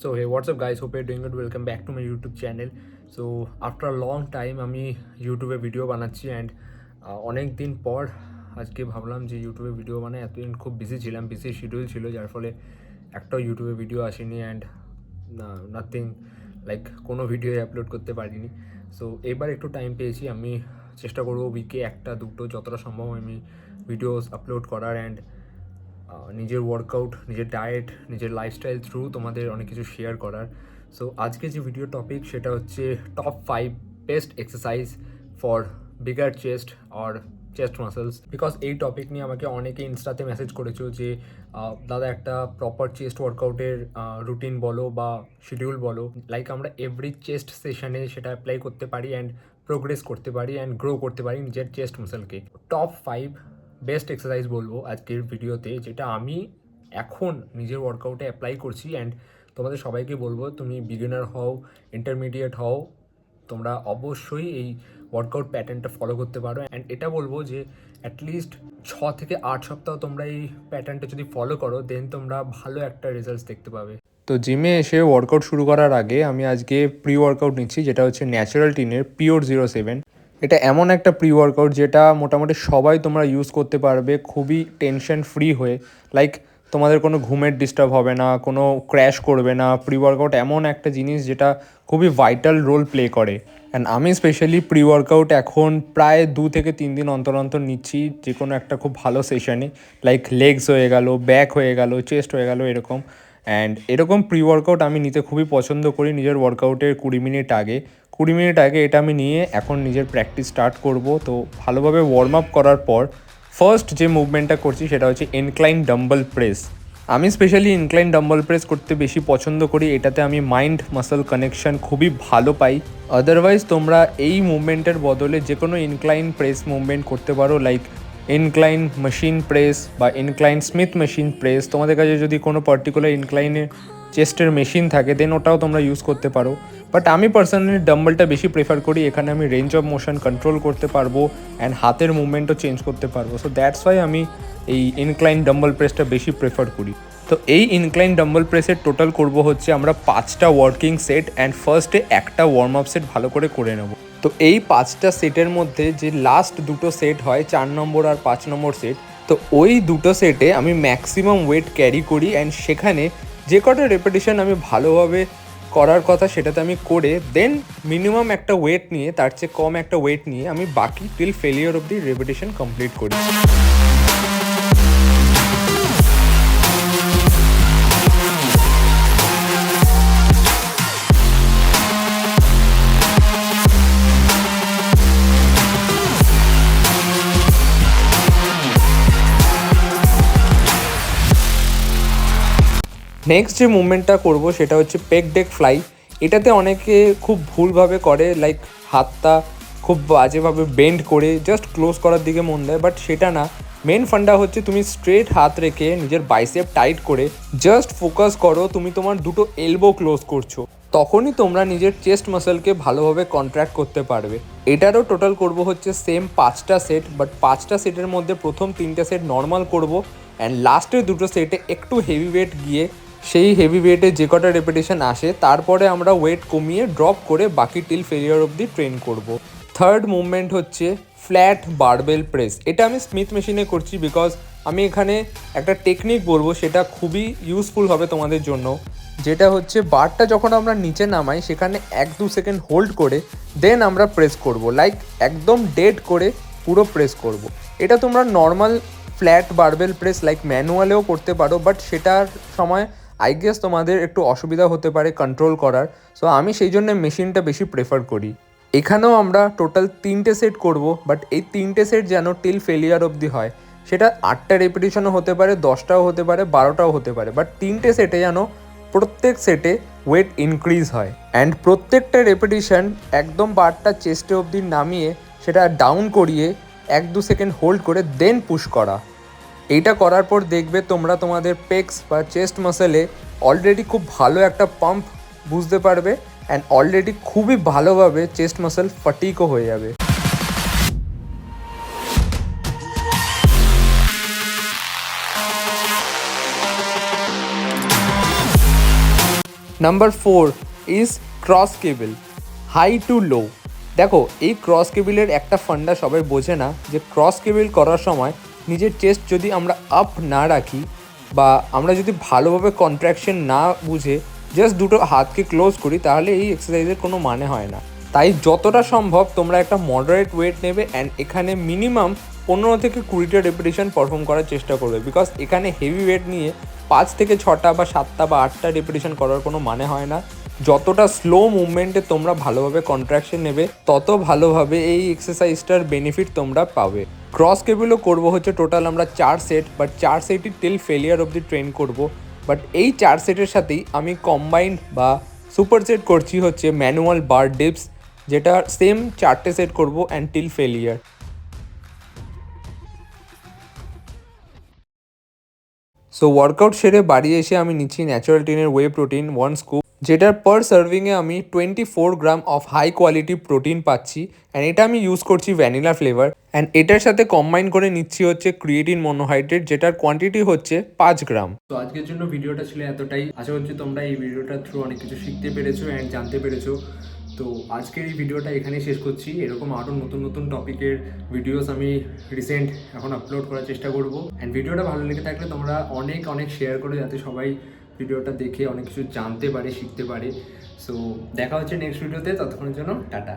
So hey, what's up guys? Hope you're doing good. Welcome back to my YouTube channel. So after a long time আমি ইউটিউবে video বানাচ্ছি and অনেক দিন পর আজকে ভাবলাম যে ইউটিউবে ভিডিও বানাই। এতদিন খুব বিজি ছিলাম, বিজি শিডিউল ছিল, যার ফলে একটাও ইউটিউবে ভিডিও আসেনি অ্যান্ড নাথিং লাইক কোনো ভিডিও আপলোড করতে পারিনি। সো এবার একটু টাইম পেয়েছি, আমি চেষ্টা করবো উইকে একটা দুটো যতটা সম্ভব আমি ভিডিওস আপলোড করার অ্যান্ড নিজের ওয়ার্কআউট, নিজের ডায়েট, নিজের লাইফস্টাইল থ্রু তোমাদের অনেক কিছু শেয়ার করার। সো আজকে যে ভিডিও টপিক সেটা হচ্ছে top 5 best exercise for bigger chest or chest muscles. Because এই টপিক নিয়ে আমাকে অনেকে ইনস্টাতে মেসেজ করেছো যে দাদা একটা প্রপার চেস্ট ওয়ার্কআউটের রুটিন বলো বা শিডিউল বলো, লাইক আমরা এভরি চেস্ট সেশনে সেটা অ্যাপ্লাই করতে পারি অ্যান্ড প্রোগ্রেস করতে পারি অ্যান্ড গ্রো করতে পারি নিজের চেস্ট মাসেলকে। টপ 5 বেস্ট এক্সারসাইজ বলবো আজকের ভিডিওতে, যেটা আমি এখন নিজের ওয়ার্কআউটে অ্যাপ্লাই করছি অ্যান্ড তোমাদের সবাইকে বলবো তুমি বিগিনার হও, ইন্টারমিডিয়েট হও, তোমরা অবশ্যই এই ওয়ার্কআউট প্যাটার্নটা ফলো করতে পারো। অ্যান্ড এটা বলবো যে অ্যাটলিস্ট 6 থেকে 8 সপ্তাহ তোমরা এই প্যাটার্নটা যদি ফলো করো দেন তোমরা ভালো একটা রেজাল্টস দেখতে পাবে। তো জিমে এসে ওয়ার্কআউট শুরু করার আগে আমি আজকে প্রি ওয়ার্কআউট নিচ্ছি, যেটা হচ্ছে ন্যাচারাল টিনের পিওর 07। এটা এমন একটা প্রি ওয়ার্কআউট যেটা মোটামুটি সবাই তোমরা ইউজ করতে পারবে খুবই টেনশন ফ্রি হয়ে। লাইক তোমাদের কোনো ঘুমের ডিস্টার্ব হবে না, কোনো ক্র্যাশ করবে না। প্রি ওয়ার্কআউট এমন একটা জিনিস যেটা খুবই ভাইটাল রোল প্লে করে। অ্যান্ড আমি স্পেশালি প্রি ওয়ার্কআউট এখন প্রায় 2 থেকে 3 দিন অন্তর অন্তর নিচ্ছি যে কোনো একটা খুব ভালো সেশনে। লাইক লেগস হয়ে গেল, ব্যাক হয়ে গেল, চেস্ট হয়ে গেল, এরকম। অ্যান্ড এরকম প্রি ওয়ার্কআউট আমি নিতে খুবই পছন্দ করি নিজের ওয়ার্কআউটের 20 মিনিট আগে। 20 মিনিট আগে এটা আমি নিয়ে এখন নিজের প্র্যাকটিস স্টার্ট করব। তো ভালোভাবে ওয়ার্ম আপ করার পর ফার্স্ট যে মুভমেন্টটা করছি সেটা হচ্ছে ইনক্লাইন ডাম্বল প্রেস। আমি স্পেশালি ইনক্লাইন ডাম্বল প্রেস করতে বেশি পছন্দ করি, এটাতে আমি মাইন্ড মাসল কানেকশন খুবই ভালো পাই। আদারওয়াইজ তোমরা এই মুভমেন্টের বদলে যে কোনো ইনক্লাইন প্রেস মুভমেন্ট করতে পারো, লাইক ইনক্লাইন মেশিন প্রেস বা ইনক্লাইন স্মিথ মেশিন প্রেস। তোমাদের কাছে যদি কোনো পার্টিকুলার ইনক্লাইনের চেস্টের মেশিন থাকে দেন ওটাও তোমরা ইউজ করতে পারো। বাট আমি পার্সোনালি ডাম্বলটা বেশি প্রেফার করি, এখানে আমি রেঞ্জ অফ মোশন কন্ট্রোল করতে পারবো অ্যান্ড হাতের মুভমেন্টও চেঞ্জ করতে পারবো। সো দ্যাটস ওয়াই আমি এই ইনক্লাইন ডাম্বল প্রেসটা বেশি প্রেফার করি। তো এই ইনক্লাইন ডাম্বল প্রেসের টোটাল করব হচ্ছে আমরা 5টা ওয়ার্কিং সেট অ্যান্ড ফার্স্টে একটা ওয়ার্ম আপ সেট ভালো করে নেব। তো এই 5টা সেটের মধ্যে যে লাস্ট দুটো সেট হয় 4 নম্বর আর 5 নম্বর সেট, তো ওই দুটো সেটে আমি ম্যাক্সিমাম ওয়েট ক্যারি করি অ্যান্ড সেখানে যে কটা রেপিটেশন আমি ভালোভাবে করার কথা সেটাতে আমি করে দেন মিনিমাম একটা ওয়েট নিয়ে, তার চেয়ে কম একটা ওয়েট নিয়ে আমি বাকি টিল ফেলিয়ার অবধি রেপিটেশন কমপ্লিট করি। নেক্সট যে মুভমেন্টটা করব সেটা হচ্ছে পেক ডেক ফ্লাই। এটাতে অনেকে খুব ভুলভাবে করে, লাইক হাতটা খুব বাজেভাবে বেন্ড করে জাস্ট ক্লোজ করার দিকে মন দেয়, বাট সেটা না। মেন ফান্ডা হচ্ছে তুমি স্ট্রেট হাত রেখে নিজের বাইসেপ টাইট করে জাস্ট ফোকাস করো তুমি তোমার দুটো এলবো ক্লোজ করছো, তখনই তোমরা নিজের চেস্ট মাসেলকে ভালোভাবে কন্ট্র্যাক্ট করতে পারবে। এটারও টোটাল করব হচ্ছে সেম 5টা সেট, বাট 5টা সেটের মধ্যে প্রথম 3টে সেট নর্মাল করব অ্যান্ড লাস্টের দুটো সেটে একটু হেভি ওয়েট গিয়ে সেই হেভি ওয়েটে যে কটা রেপিটেশন আসে তারপরে আমরা ওয়েট কমিয়ে ড্রপ করে বাকি টিল ফেলিয়ার অবধি ট্রেন করব। থার্ড মুভমেন্ট হচ্ছে ফ্ল্যাট বারবেল প্রেস। এটা আমি স্মিথ মেশিনে করছি বিকজ আমি এখানে একটা টেকনিক বলবো সেটা খুবই ইউজফুল হবে তোমাদের জন্য, যেটা হচ্ছে বারটা যখন আমরা নিচে নামাই সেখানে 1-2 সেকেন্ড হোল্ড করে দেন আমরা প্রেস করব, লাইক একদম ডেড করে পুরো প্রেস করব। এটা তোমরা normal flat barbell press like ম্যানুয়ালেও করতে পারো, বাট সেটার সময় আই গেস তোমাদের একটু অসুবিধা হতে পারে কন্ট্রোল করার। সো আমি সেই জন্য মেশিনটা বেশি প্রেফার করি। এখানেও আমরা টোটাল 3টে সেট করব, বাট এই 3টে সেট যেন টিল ফেলিয়ার অবধি হয়। সেটা 8টা রেপিটেশনও হতে পারে, 10টাও হতে পারে, 12টাও হতে পারে, বাট 3টে সেটে যেন প্রত্যেক সেটে ওয়েট ইনক্রিজ হয় অ্যান্ড প্রত্যেকটা রেপিটেশন একদম বারটা চেস্টে অবধি নামিয়ে সেটা ডাউন করিয়ে 1-2 সেকেন্ড হোল্ড করে দেন পুশ করা। এইটা করার পর দেখবে তোমরা তোমাদের পেক্স বা চেস্ট মাসেলে অলরেডি খুব ভালো একটা পাম্প বুঝতে পারবে অ্যান্ড অলরেডি খুবই ভালোভাবে চেস্ট মাসেল ফাটিকও হয়ে যাবে। Number 4 is cross cable, high to low. দেখো এই ক্রস কেবিলের একটা ফান্ডা সবাই বোঝে না, যে ক্রস কেবিল করার সময় নিজের চেস্ট যদি আমরা আপ না রাখি বা আমরা যদি ভালোভাবে কন্ট্রাকশন না বুঝে জাস্ট দুটো হাতকে ক্লোজ করি, তাহলে এই এক্সারসাইজের কোনো মানে হয় না। তাই যতটা সম্ভব তোমরা একটা মডারেট ওয়েট নেবে অ্যান্ড এখানে মিনিমাম 15 থেকে 20টা রেপিটেশন পারফর্ম করার চেষ্টা করবে, বিকজ এখানে হেভি ওয়েট নিয়ে 5 থেকে 6টা বা 7টা বা 8টা রেপিটেশন করার কোনো মানে হয় না। যতটা স্লো মুভমেন্টে তোমরা ভালোভাবে কন্ট্রাকশন নেবে, তত ভালোভাবে এই এক্সারসাইজটার বেনিফিট তোমরা পাবে। ক্রস কেবলও করবো হচ্ছে টোটাল আমরা 4 সেট, বাট 4 সেটই টিল ফেলিয়ার অবধি ট্রেন করব। বাট এই 4 সেটের সাথেই আমি কম্বাইন্ড বা সুপার সেট করছি হচ্ছে ম্যানুয়াল বার ডিপস, যেটা সেম 4টে সেট করবো and till failure. So workout সেরে বাড়ি এসে আমি নিচ্ছি ন্যাচারাল টিনের ওয়ে প্রোটিন 1 স্কুপ, যেটার পার সার্ভিংয়ে আমি 24 gram of high quality protein পাচ্ছি অ্যান্ড এটা আমি ইউজ করছি ভ্যানিলা ফ্লেভার। অ্যান্ড এটার সাথে কম্বাইন করে নিচ্ছি হচ্ছে ক্রিয়েটিন মনোহাইড্রেট, যেটার কোয়ান্টিটি হচ্ছে 5 গ্রাম। তো আজকের জন্য ভিডিওটা ছিল এতটাই। আশা করছি তোমরা এই ভিডিওটার থ্রু অনেক কিছু শিখতে পেরেছো অ্যান্ড জানতে পেরেছো। তো আজকের এই ভিডিওটা এখানেই শেষ করছি। এরকম আরও নতুন নতুন টপিকের ভিডিওস আমি রিসেন্ট এখন আপলোড করার চেষ্টা করব। অ্যান্ড ভিডিওটা ভালো লেগে থাকলে তোমরা অনেক অনেক শেয়ার করে, যাতে সবাই ভিডিওটা দেখে অনেক কিছু জানতে পারে, শিখতে পারে। সো দেখা হচ্ছে নেক্সট ভিডিওতে, ততক্ষণের জন্য টাটা।